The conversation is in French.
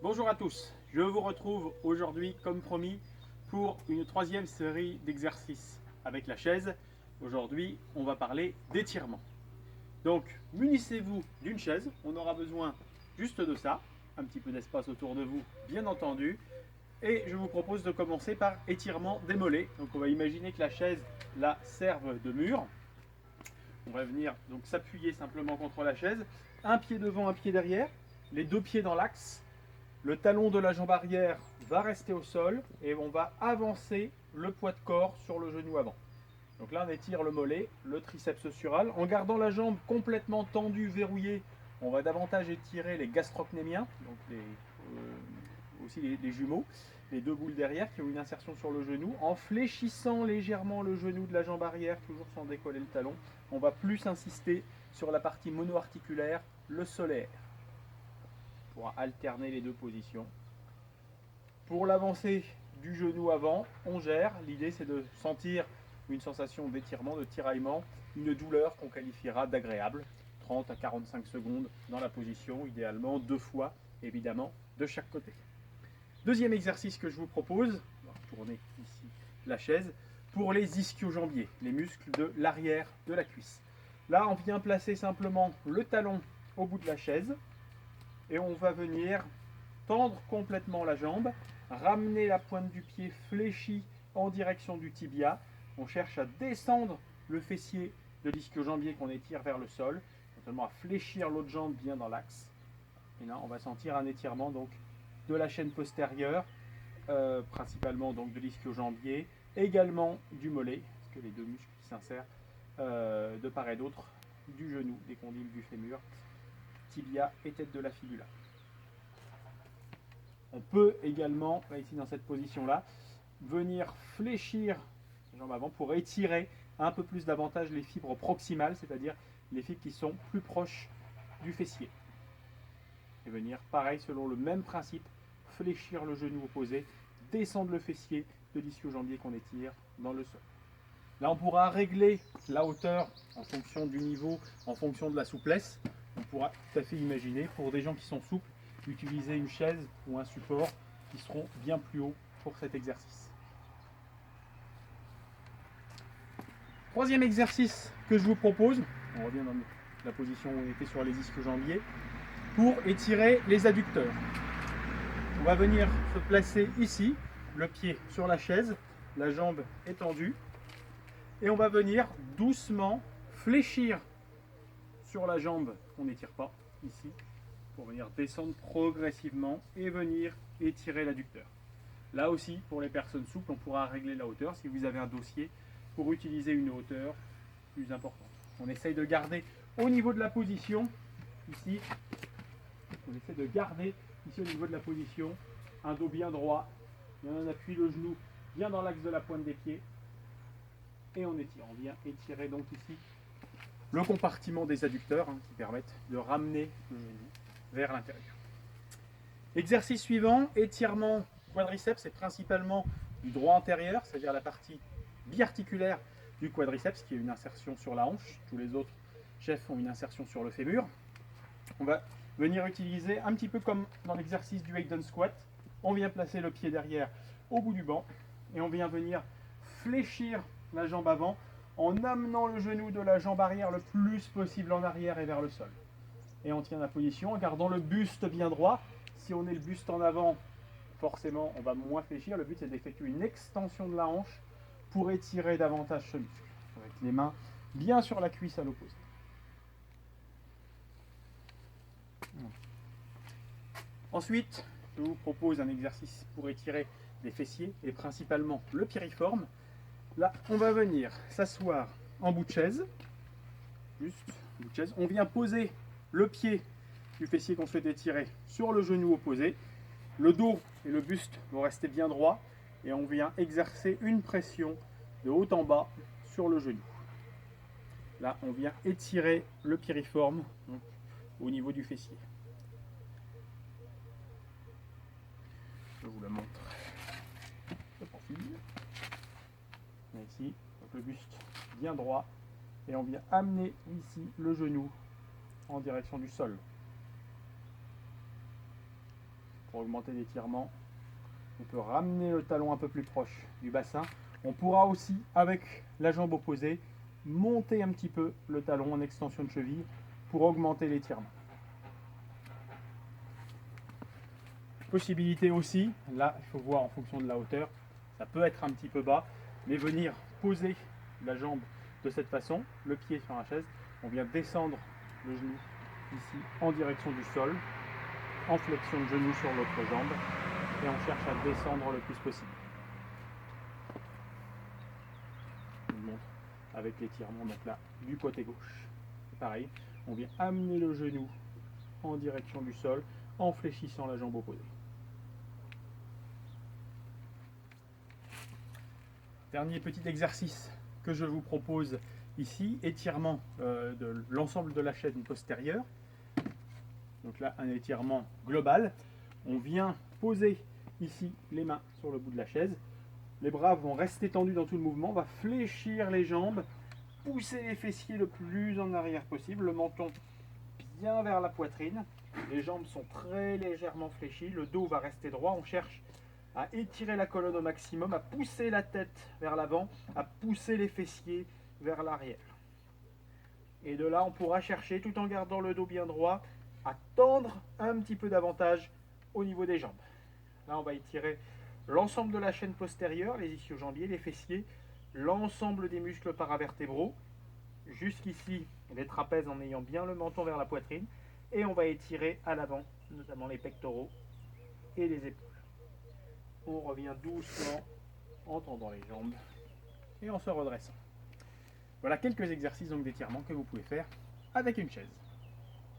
Bonjour à tous, je vous retrouve aujourd'hui comme promis pour une troisième série d'exercices avec la chaise. Aujourd'hui on va parler d'étirement. Donc munissez-vous d'une chaise, on aura besoin juste de ça, un petit peu d'espace autour de vous bien entendu. Et je vous propose de commencer par étirement des mollets. Donc on va imaginer que la chaise la serve de mur. On va venir donc s'appuyer simplement contre la chaise, un pied devant, un pied derrière, les deux pieds dans l'axe. Le talon de la jambe arrière va rester au sol et on va avancer le poids de corps sur le genou avant. Donc là, on étire le mollet, le triceps sural. En gardant la jambe complètement tendue, verrouillée, on va davantage étirer les gastrocnémiens, donc aussi les jumeaux, les deux boules derrière qui ont une insertion sur le genou. En fléchissant légèrement le genou de la jambe arrière, toujours sans décoller le talon, on va plus insister sur la partie monoarticulaire, le solaire. On pourra alterner les deux positions. Pour l'avancée du genou avant, on gère. L'idée, c'est de sentir une sensation d'étirement, de tiraillement, une douleur qu'on qualifiera d'agréable. 30 à 45 secondes dans la position, idéalement 2 fois, évidemment, de chaque côté. Deuxième exercice que je vous propose, on va tourner ici la chaise, pour les ischio-jambiers, les muscles de l'arrière de la cuisse. Là, on vient placer simplement le talon au bout de la chaise et on va venir tendre complètement la jambe, ramener la pointe du pied fléchie en direction du tibia. On cherche à descendre le fessier de l'ischio-jambier qu'on étire vers le sol, notamment à fléchir l'autre jambe bien dans l'axe. Et là, on va sentir un étirement donc de la chaîne postérieure, principalement donc de l'ischio-jambier, également du mollet, parce que les deux muscles qui s'insèrent de part et d'autre du genou, des condyles du fémur, tibia et tête de la fibula. On peut également, là, ici dans cette position-là, venir fléchir la jambe avant pour étirer un peu plus davantage les fibres proximales, c'est-à-dire les fibres qui sont plus proches du fessier. Et venir, pareil, selon le même principe, fléchir le genou opposé, descendre le fessier de l'ischio-jambier qu'on étire dans le sol. Là, on pourra régler la hauteur en fonction du niveau, en fonction de la souplesse. On pourra tout à fait imaginer, pour des gens qui sont souples, utiliser une chaise ou un support qui seront bien plus hauts pour cet exercice. Troisième exercice que je vous propose, on revient dans la position où on était sur les ischio-jambiers, pour étirer les adducteurs. On va venir se placer ici, le pied sur la chaise, la jambe étendue, et on va venir doucement fléchir sur la jambe qu'on n'étire pas, ici, pour venir descendre progressivement et venir étirer l'adducteur. Là aussi, pour les personnes souples, on pourra régler la hauteur si vous avez un dossier pour utiliser une hauteur plus importante. On essaye de garder au niveau de la position, ici, on essaie de garder ici au niveau de la position un dos bien droit, et on appuie le genou bien dans l'axe de la pointe des pieds et on étire. On vient étirer donc ici le compartiment des adducteurs qui permettent de ramener le genou vers l'intérieur. Exercice suivant, étirement quadriceps, c'est principalement du droit antérieur, c'est-à-dire la partie biarticulaire du quadriceps qui a une insertion sur la hanche. Tous les autres chefs ont une insertion sur le fémur. On va venir utiliser un petit peu comme dans l'exercice du Hayden squat. On vient placer le pied derrière au bout du banc et on vient venir fléchir la jambe avant en amenant le genou de la jambe arrière le plus possible en arrière et vers le sol. Et on tient la position en gardant le buste bien droit. Si on est le buste en avant, forcément on va moins fléchir. Le but c'est d'effectuer une extension de la hanche pour étirer davantage ce muscle. Avec les mains bien sur la cuisse à l'opposé. Ensuite, je vous propose un exercice pour étirer les fessiers et principalement le piriforme. Là, on va venir s'asseoir en bout de chaise. Juste bout de chaise. On vient poser le pied du fessier qu'on souhaite étirer sur le genou opposé. Le dos et le buste vont rester bien droits et on vient exercer une pression de haut en bas sur le genou. Là, on vient étirer le piriforme donc, au niveau du fessier. Je vous le montre. Le profil. Ici, donc le buste bien droit et on vient amener ici le genou en direction du sol. Pour augmenter l'étirement, on peut ramener le talon un peu plus proche du bassin. On pourra aussi, avec la jambe opposée, monter un petit peu le talon en extension de cheville pour augmenter l'étirement. Possibilité aussi, là il faut voir en fonction de la hauteur, ça peut être un petit peu bas, mais venir poser la jambe de cette façon, le pied sur la chaise, on vient descendre le genou ici en direction du sol, en flexion de genou sur l'autre jambe, et on cherche à descendre le plus possible. Je vous montre avec l'étirement donc là du côté gauche. Pareil, on vient amener le genou en direction du sol en fléchissant la jambe opposée. Dernier petit exercice que je vous propose ici, étirement de l'ensemble de la chaîne postérieure. Donc là, un étirement global. On vient poser ici les mains sur le bout de la chaise. Les bras vont rester tendus dans tout le mouvement. On va fléchir les jambes, pousser les fessiers le plus en arrière possible, le menton bien vers la poitrine. Les jambes sont très légèrement fléchies, le dos va rester droit. On cherche à étirer la colonne au maximum, à pousser la tête vers l'avant, à pousser les fessiers vers l'arrière. Et de là, on pourra chercher, tout en gardant le dos bien droit, à tendre un petit peu davantage au niveau des jambes. Là, on va étirer l'ensemble de la chaîne postérieure, les ischio-jambiers, les fessiers, l'ensemble des muscles paravertébraux, jusqu'ici les trapèzes en ayant bien le menton vers la poitrine, et on va étirer à l'avant, notamment les pectoraux et les épaules. On revient doucement en tendant les jambes et en se redressant. Voilà quelques exercices d'étirement que vous pouvez faire avec une chaise.